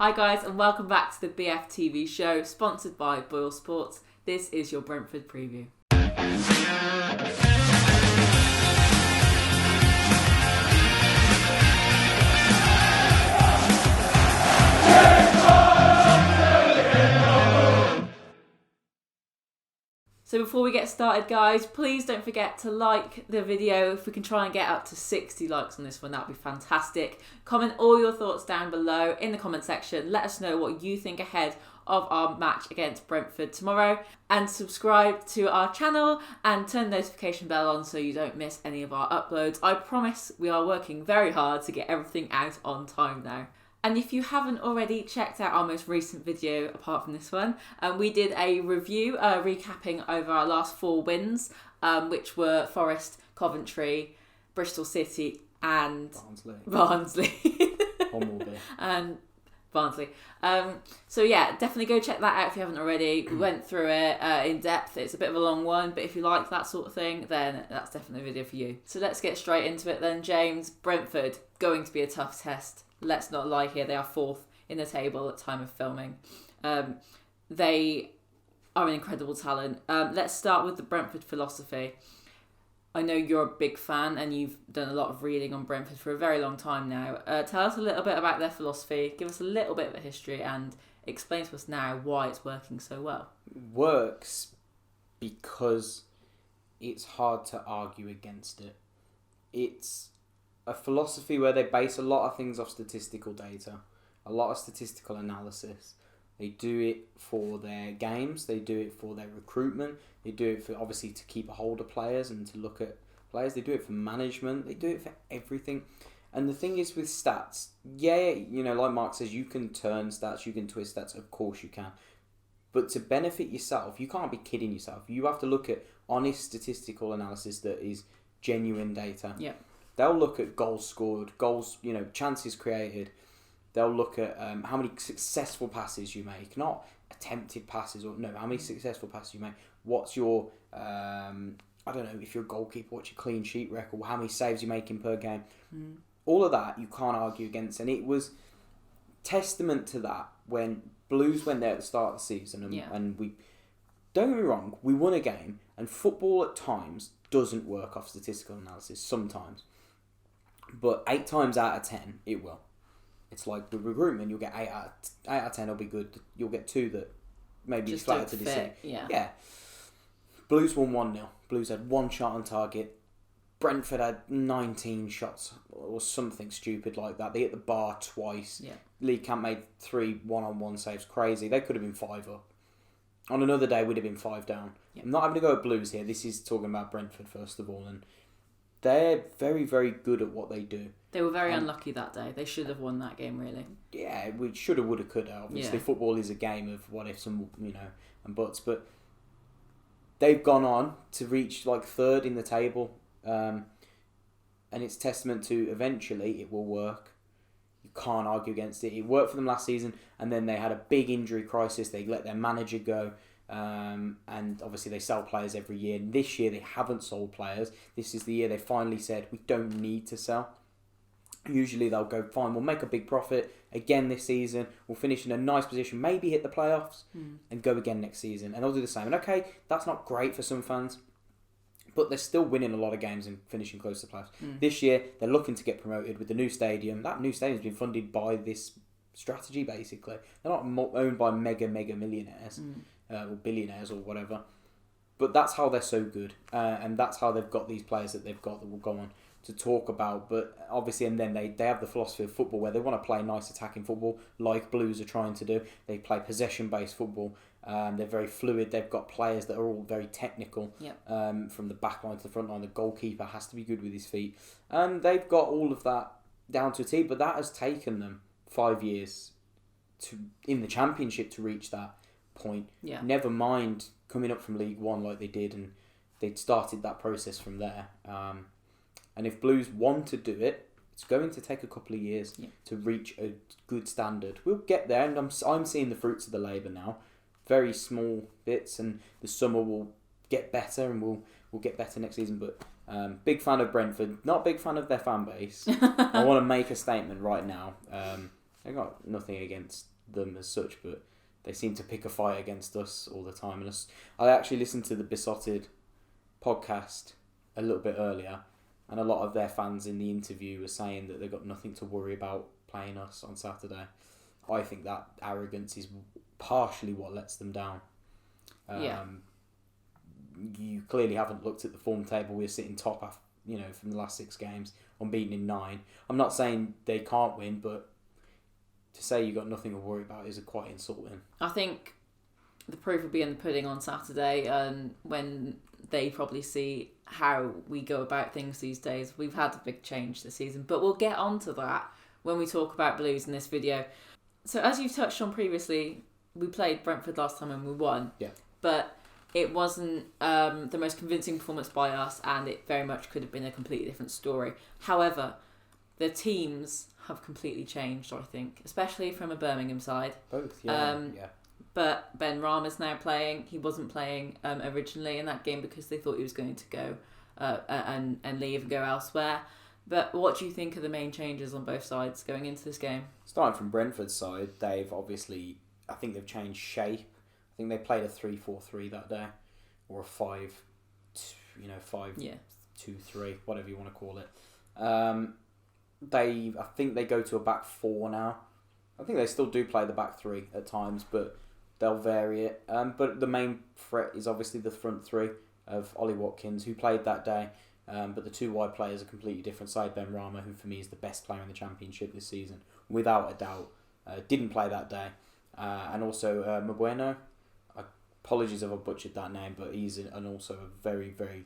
Hi guys, and welcome back to the BF TV show, sponsored by Boyle Sports. This is your Brentford preview. So before we get started, guys, please don't forget to like the video. If we can try and get up to 60 likes on this one, that would be fantastic. Comment all your thoughts down below in the comment section. Let us know what you think ahead of our match against Brentford tomorrow. And subscribe to our channel and turn the notification bell on so you don't miss any of our uploads. I promise we are working very hard to get everything out on time now. And if you haven't already checked out our most recent video, apart from this one, we did a review recapping over our last 4 wins, which were Forest, Coventry, Bristol City and Barnsley. And Barnsley. So yeah, definitely go check that out if you haven't already. We went through it in depth. It's a bit of a long one, but if you like that sort of thing, then that's definitely a video for you. So let's get straight into it then, James. Brentford, going to be a tough test. Let's not lie here, they are 4th in the table at time of filming. They are an incredible talent. Let's start with the Brentford philosophy. I know you're a big fan and you've done a lot of reading on Brentford for a very long time now. Tell us a little bit about their philosophy, give us a little bit of a history and explain to us now why it's working so well. It works because it's hard to argue against it. It's a philosophy where they base a lot of things off statistical data, a lot of statistical analysis. They do it for their games, they do it for their recruitment, they do it for obviously to keep a hold of players and to look at players, they do it for management, they do it for everything. And the thing is with stats, like Mark says, you can turn stats, you can twist stats, of course you can. But to benefit yourself, you can't be kidding yourself. You have to look at honest statistical analysis that is genuine data. Yeah. They'll look at goals scored, chances created. They'll look at how many successful passes you make, not attempted passes, how many successful passes you make. What's your, if you're a goalkeeper, what's your clean sheet record, how many saves you're making per game. All of that you can't argue against. And it was testament to that when Blues went there at the start of the season and we, don't get me wrong, we won a game and football at times doesn't work off statistical analysis sometimes. But 8 times out of 10, it will. It's like with recruitment, you'll get 8 out of 10 will be good. You'll get 2 that maybe just flatter to deceive. Yeah. Blues won 1-0. Blues had 1 shot on target. Brentford had 19 shots or something stupid like that. They hit the bar twice. Yeah. Lee Camp made 3 one-on-one saves. Crazy. They could have been 5 up. On another day, we'd have been 5 down. Yep. I'm not having to go at Blues here. This is talking about Brentford first of all, and they're very, very good at what they do. They were very unlucky that day. They should have won that game, really. Yeah, we shoulda, woulda, coulda. Obviously, football is a game of what ifs and and buts. But they've gone on to reach 3rd in the table, and it's testament to eventually it will work. You can't argue against it. It worked for them last season, and then they had a big injury crisis. They let their manager go. And obviously they sell players every year. And this year they haven't sold players. This is the year they finally said, we don't need to sell. Usually they'll go, fine, we'll make a big profit again this season. We'll finish in a nice position, maybe hit the playoffs and go again next season. And they'll do the same. And okay, that's not great for some fans, but they're still winning a lot of games and finishing close to the playoffs. This year they're looking to get promoted with the new stadium. That new stadium's been funded by this strategy, basically. They're not owned by mega millionaires. Or billionaires or whatever, but that's how they're so good, and that's how they've got these players that they've got that we'll go on to talk about. But obviously, and then they have the philosophy of football where they want to play nice attacking football, like Blues are trying to do. They play possession based football. They're very fluid. They've got players that are all very technical. From the back line to the front line, the goalkeeper has to be good with his feet, and they've got all of that down to a T. But that has taken them 5 years in the Championship to reach that point. Never mind coming up from League One like they did, and they'd started that process from there. And if Blues want to do it, it's going to take a couple of years to reach a good standard. We'll get there, and I'm seeing the fruits of the labour now. Very small bits, and the summer will get better, and we'll get better next season. But big fan of Brentford, not big fan of their fan base. I want to make a statement right now. I got nothing against them as such, but they seem to pick a fight against us all the time. And I actually listened to the Besotted podcast a little bit earlier, and a lot of their fans in the interview were saying that they've got nothing to worry about playing us on Saturday. I think that arrogance is partially what lets them down. You clearly haven't looked at the form table. We're sitting top, from the last 6 games, unbeaten in 9. I'm not saying they can't win, but to say you've got nothing to worry about is quite insulting. I think the proof will be in the pudding on Saturday, and when they probably see how we go about things these days. We've had a big change this season, but we'll get onto that when we talk about Blues in this video. So as you've touched on previously, we played Brentford last time and we won. Yeah. But it wasn't the most convincing performance by us, and it very much could have been a completely different story. However, the teams have completely changed, I think, especially from a Birmingham side. Both, yeah. But Ben Rama's now playing. He wasn't playing originally in that game because they thought he was going to go and leave and go elsewhere. But what do you think are the main changes on both sides going into this game? Starting from Brentford's side, I think they've changed shape. I think they played a 3-4-3 that day, or a 5-2-3, whatever you want to call it. I think they go to a back 4 now. I think they still do play the back 3 at times, but they'll vary it. But the main threat is obviously the front 3 of Ollie Watkins, who played that day. But the 2 wide players are completely different side. Ben Rama, who for me is the best player in the Championship this season, without a doubt, didn't play that day. And also Mbueno. Apologies if I butchered that name, but he's also a very, very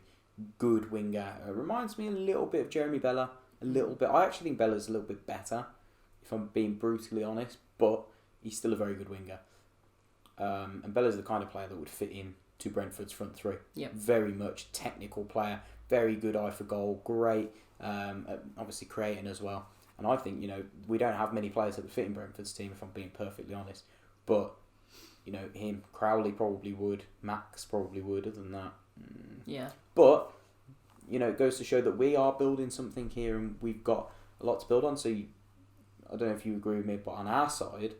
good winger. Reminds me a little bit of Jeremy Bella. A little bit. I actually think Bella's a little bit better, if I'm being brutally honest, but he's still a very good winger. And Bella's the kind of player that would fit in to Brentford's front 3. Yep. Very much technical player, very good eye for goal, great, obviously creating as well. And I think, we don't have many players that would fit in Brentford's team, if I'm being perfectly honest. But, him, Crowley probably would, Max probably would, other than that. Yeah. But, it goes to show that we are building something here and we've got a lot to build on. So, I don't know if you agree with me, but on our side,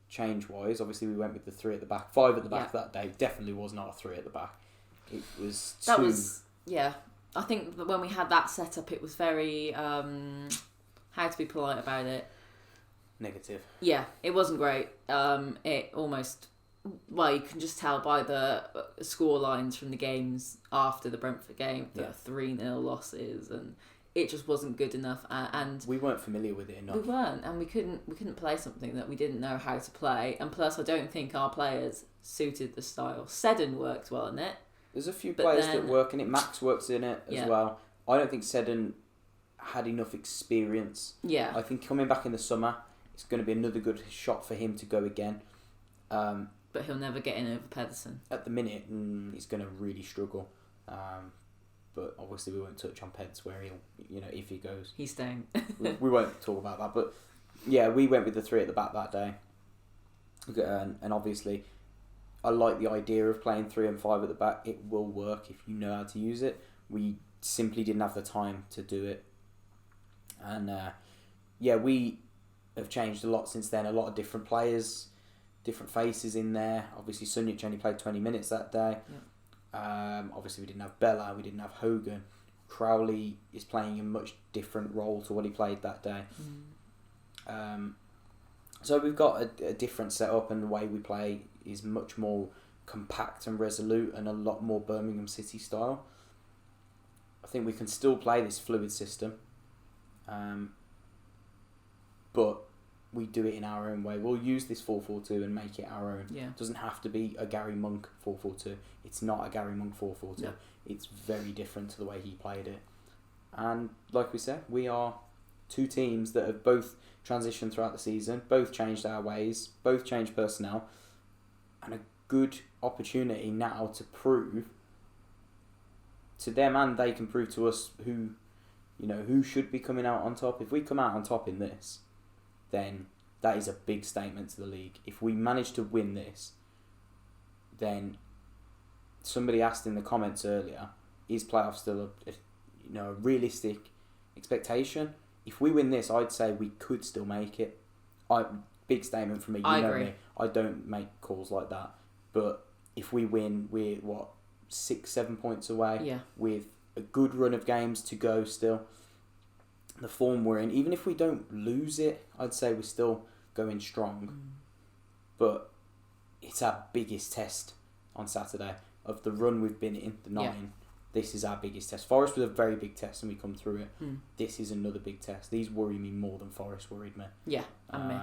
change-wise, obviously we went with the 3 at the back. 5 at the back that day definitely was not a 3 at the back. It was 2. I think that when we had that set up, it was very, how to be polite about it? Negative. Yeah, it wasn't great. It almost... Well, you can just tell by the score lines from the games after the Brentford game, the 3-0 losses, and it just wasn't good enough. And we weren't familiar with it enough. We weren't, and we couldn't play something that we didn't know how to play. And plus, I don't think our players suited the style. Seddon worked well in it. There's a few players that work in it. Max works in it as well. I don't think Seddon had enough experience. Yeah. I think coming back in the summer, it's going to be another good shot for him to go again. But he'll never get in over Pedersen. At the minute, he's going to really struggle. But obviously we won't touch on Peds where he'll, if he goes. He's staying. we won't talk about that. But yeah, we went with the 3 at the back that day. And obviously, I like the idea of playing 3 and 5 at the back. It will work if you know how to use it. We simply didn't have the time to do it. And we have changed a lot since then. A lot of different players, different faces in there. Obviously, Sunjic only played 20 minutes that day. Yeah. Obviously, we didn't have Bella, we didn't have Hogan. Crowley is playing a much different role to what he played that day. So we've got a different setup, and the way we play is much more compact and resolute and a lot more Birmingham City style. I think we can still play this fluid system, but we do it in our own way. We'll use this 4-4-2 and make it our own. Yeah. It doesn't have to be a Gary Monk 4-4-2. It's not a Gary Monk 4-4-2. No. It's very different to the way he played it. And like we said, we are 2 teams that have both transitioned throughout the season, both changed our ways, both changed personnel, and a good opportunity now to prove to them, and they can prove to us who should be coming out on top. If we come out on top in this, then that is a big statement to the league. If we manage to win this, then somebody asked in the comments earlier, is playoffs still a realistic expectation? If we win this, I'd say we could still make it. big statement from me. I know agree. me. I don't make calls like that. But if we win, we're 6-7 points away with a good run of games to go still. The form we're in, even if we don't lose it, I'd say we're still going strong. But it's our biggest test on Saturday of the run we've been in, the 9. Yeah. This is our biggest test. Forest was a very big test and we come through it. This is another big test. These worry me more than Forest worried me. Yeah, and me.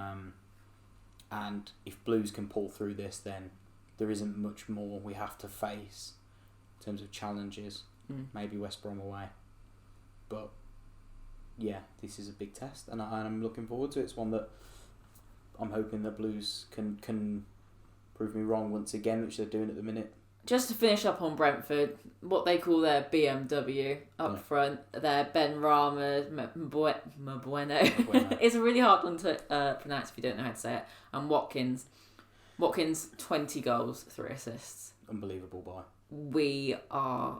And if Blues can pull through this, then there isn't much more we have to face in terms of challenges. Maybe West Brom away. But yeah, this is a big test and I'm looking forward to it. It's one that I'm hoping that Blues can prove me wrong once again, which they're doing at the minute. Just to finish up on Brentford, what they call their BMW up front, their Ben Rama Mbueno. It's a really hard one to pronounce if you don't know how to say it. And Watkins, 20 goals, 3 assists. Unbelievable, boy. We are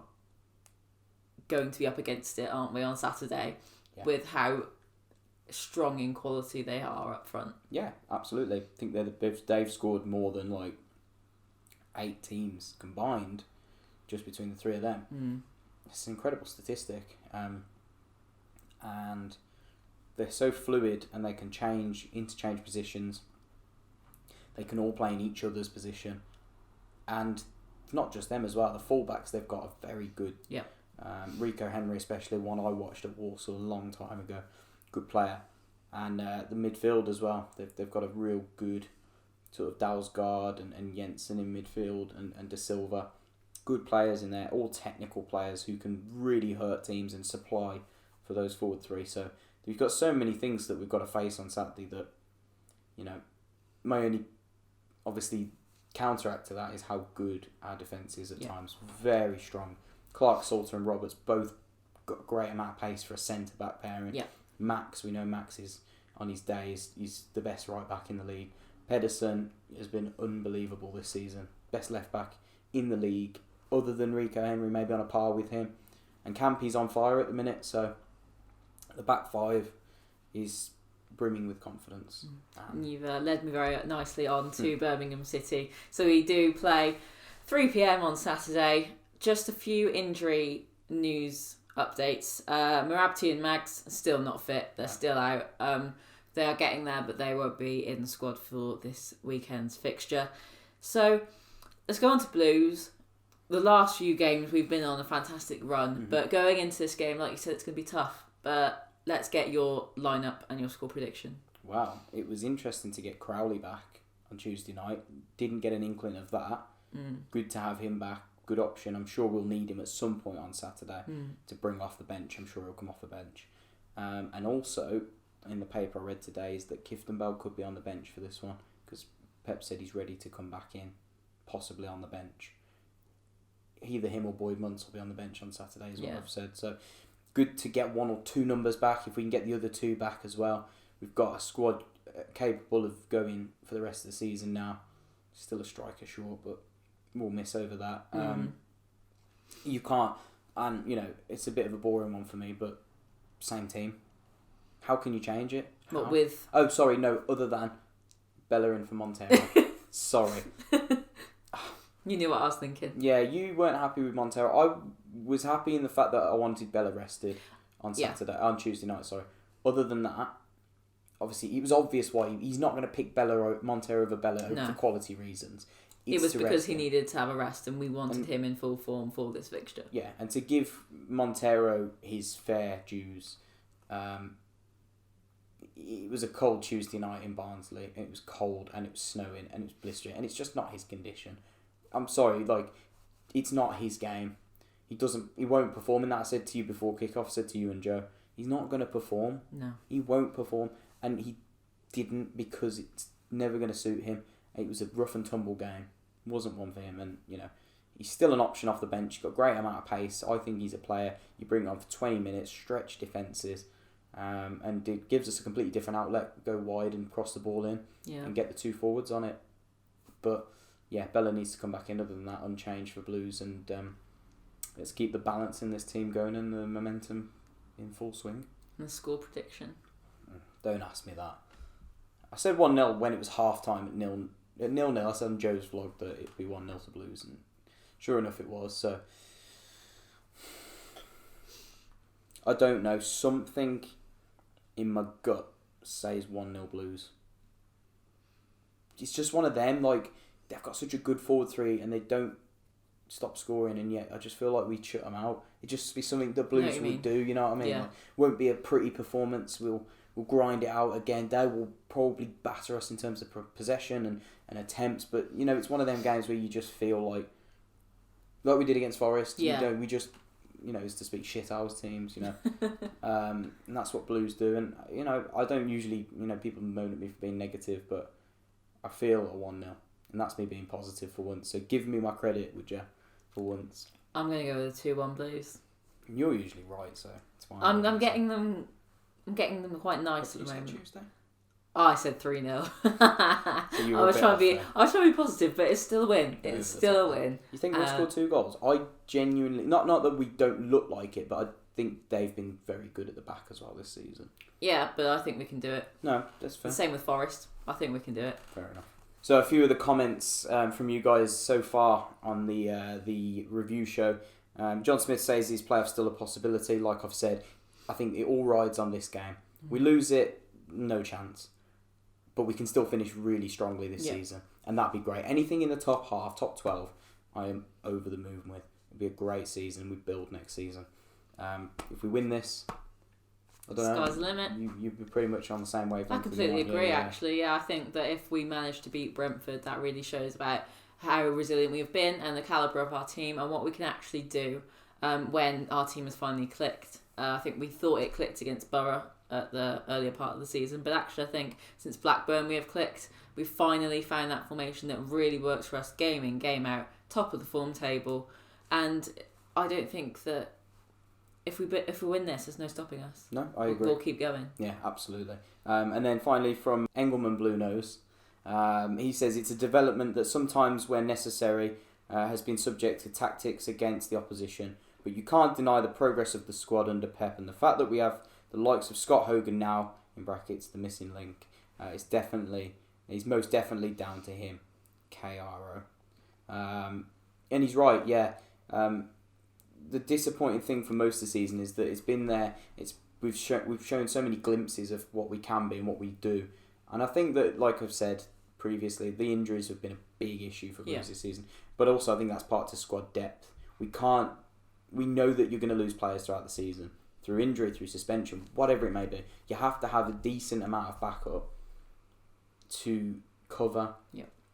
going to be up against it, aren't we, on Saturday, with how strong in quality they are up front. Yeah, absolutely. I think they've scored more than 8 teams combined just between the 3 of them. It's an incredible statistic. And they're so fluid and they can interchange positions. They can all play in each other's position. And not just them as well, the fullbacks, they've got a very good... Yeah. Rico Henry especially, one I watched at Walsall a long time ago. Good player. And the midfield as well. They've got a real good... sort of Dalsgaard and Jensen in midfield and De Silva. Good players in there, all technical players who can really hurt teams and supply for those forward 3. So we've got so many things that we've got to face on Saturday that, my only obviously counteract to that is how good our defence is at times. Very strong. Clark, Salter and Roberts both got a great amount of pace for a centre-back pairing. Yeah. Max, we know Max is on his day, he's the best right-back in the league. Pedersen has been unbelievable this season. Best left-back in the league, other than Rico Henry, maybe on a par with him. And Campy's on fire at the minute, so the back 5 is brimming with confidence. You've led me very nicely on to Birmingham City. So we do play 3 p.m. on Saturday. Just a few injury news updates. Mirabti and Mags are still not fit. They're still out. They are getting there, but they won't be in the squad for this weekend's fixture. So let's go on to Blues. The last few games we've been on a fantastic run, but going into this game, like you said, it's going to be tough. But let's get your lineup and your score prediction. Wow, it was interesting to get Crowley back on Tuesday night. Didn't get an inkling of that. Good to have him back. Good option. I'm sure we'll need him at some point on Saturday to bring off the bench. I'm sure he'll come off the bench. And also, in the paper I read today, is that Kifton Bell could be on the bench for this one because Pep said he's ready to come back in, possibly on the bench. Either him or Boyd Muntz will be on the bench on Saturday, is what I've said. So good to get 1 or 2 numbers back. If we can get the other 2 back as well, we've got a squad capable of going for the rest of the season now. Still a striker short, but we'll miss over that. You can't, and it's a bit of a boring one for me, but same team. How can you change it? What with? Oh, sorry, no, other than Bellerin for Montero. Sorry. You knew what I was thinking. Yeah, you weren't happy with Montero. I was happy in the fact that I wanted Bella rested on Tuesday night, sorry. Other than that, obviously, it was obvious why he's not going to pick Montero over Bella for quality reasons. It was because he needed to have a rest and we wanted him in full form for this fixture. Yeah, and to give Montero his fair dues, it was a cold Tuesday night in Barnsley. It was cold and it was snowing and it was blistering and it's just not his condition. I'm sorry, it's not his game. He won't perform in that. I said to you before kickoff, said to you and Joe, he's not going to perform. No. He won't perform and he didn't because it's never going to suit him. It was a rough and tumble game. It wasn't one for him and, he's still an option off the bench. He's got a great amount of pace. I think he's a player. You bring him on for 20 minutes, stretch defences, and it gives us a completely different outlet. Go wide and cross the ball in and get the 2 forwards on it. But, Bella needs to come back in. Other than that, unchanged for Blues. And let's keep the balance in this team going and the momentum in full swing. And the score prediction? Don't ask me that. I said 1-0 when it was half time at 0-0. I said on Joe's vlog that it'd be 1-0 to Blues, and sure enough it was. So I don't know. Something in my gut says 1-0 Blues. It's just one of them. Like, they've got such a good forward three, and they don't stop scoring, and yet I just feel like we'd shut them out. It'd just be something the Blues will do. You know what I mean? Yeah. Like, won't be a pretty performance. We'll grind it out again. They will probably batter us in terms of possession and attempts, but you know, it's one of them games where you just feel like we did against Forest. Yeah. We just, you know, is to speak shit ours teams, you know. And that's what Blues do. And you know, I don't usually, you know, people moan at me for being negative, but I feel a 1-0, and that's me being positive for once. So give me my credit, would you, for once? I'm gonna go with a 2-1 Blues. You're usually right, so it's fine. I'm getting them. I'm getting them quite nice at the moment. Tuesday? Oh, I said 3-0. So I was trying to be positive, but it's still a win. It's still a win. You think we'll score 2 goals? I genuinely not that we don't look like it, but I think they've been very good at the back as well this season. Yeah, but I think we can do it. No, that's fair. The same with Forest. I think we can do it. Fair enough. So a few of the comments from you guys so far on the review show. John Smith says his playoff's still a possibility. Like I've said, I think it all rides on this game. We lose it, no chance. But we can still finish really strongly this season. And that'd be great. Anything in the top half, top 12, I am over the moon with. It'd be a great season. We build next season. If we win this, I don't know. Sky's the limit. You'd be pretty much on the same wavelength. I completely agree, actually. Yeah, I think that if we manage to beat Brentford, that really shows about how resilient we've been and the calibre of our team and what we can actually do when our team has finally clicked. I think we thought it clicked against Borough at the earlier part of the season, but actually I think since Blackburn we have clicked. We've finally found that formation that really works for us game in, game out, top of the form table, and I don't think that if we win this, there's no stopping us. No, I agree. We'll keep going. Yeah, absolutely. And then finally from Engelman Blue Nose, he says it's a development that sometimes where necessary has been subject to tactics against the opposition, but you can't deny the progress of the squad under Pep, and the fact that we have the likes of Scott Hogan now, in brackets, the missing link, he's most definitely down to him, KRO. And he's right, yeah. The disappointing thing for most of the season is that it's been there. We've shown so many glimpses of what we can be and what we do, and I think that, like I've said previously, the injuries have been a big issue for Blues this season. But also, I think that's part to squad depth. We know that you're going to lose players throughout the season through injury, through suspension, whatever it may be. You have to have a decent amount of backup to cover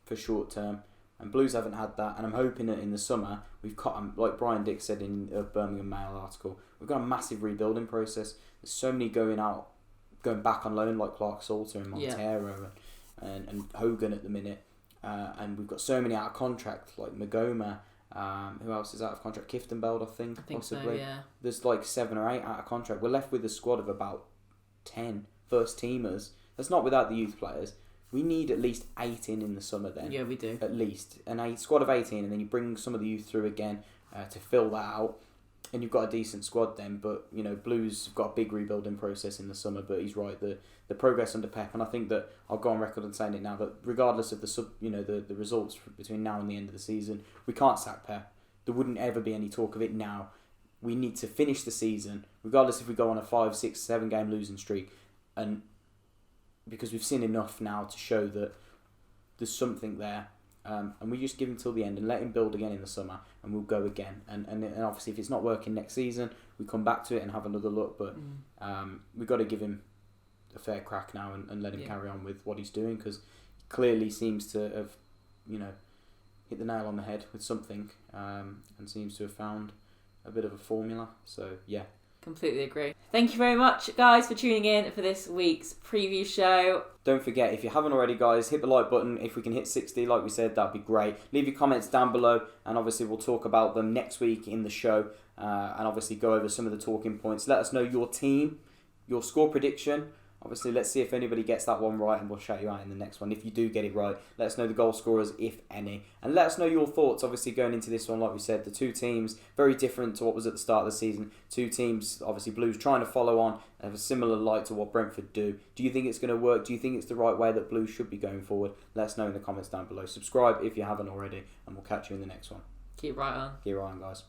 for short term. And Blues haven't had that, and I'm hoping that in the summer we've got, like Brian Dick said in a Birmingham Mail article, we've got a massive rebuilding process. There's so many going back on loan, like Clark Salter and Montero and Hogan at the minute, and we've got so many out of contract, like Magoma. Who else is out of contract? Kiftенbeld, I think possibly. So, yeah. There's like 7 or 8 out of contract. We're left with a squad of about 10 first teamers. That's not without the youth players. We need at least 18 in the summer then. Yeah, we do. At least. A squad of 18, and then you bring some of the youth through again to fill that out. And you've got a decent squad then. But, you know, Blues have got a big rebuilding process in the summer. But he's right, the progress under Pep. And I think that, I'll go on record and saying it now, that regardless of the results between now and the end of the season, we can't sack Pep. There wouldn't ever be any talk of it now. We need to finish the season, regardless if we go on a 5, 6, 7 game losing streak, and because we've seen enough now to show that there's something there, and we just give him till the end and let him build again in the summer, and we'll go again. And obviously, if it's not working next season, we come back to it and have another look. But we've got to give him a fair crack now and let him carry on with what he's doing, because he clearly seems to have, hit the nail on the head with something, and seems to have found a bit of a formula. So yeah. Completely agree. Thank you very much, guys, for tuning in for this week's preview show. Don't forget, if you haven't already, guys, hit the like button. If we can hit 60, like we said, that'd be great. Leave your comments down below, and obviously we'll talk about them next week in the show, and obviously go over some of the talking points. Let us know your team, your score prediction Obviously, let's see if anybody gets that one right, and we'll shout you out in the next one. If you do get it right, let us know the goal scorers, if any. And let us know your thoughts, obviously, going into this one. Like we said, the two teams, very different to what was at the start of the season. Two teams, obviously, Blues trying to follow on, have a similar light to what Brentford do. Do you think it's going to work? Do you think it's the right way that Blues should be going forward? Let us know in the comments down below. Subscribe if you haven't already, and we'll catch you in the next one. Keep right on. Keep right on, guys.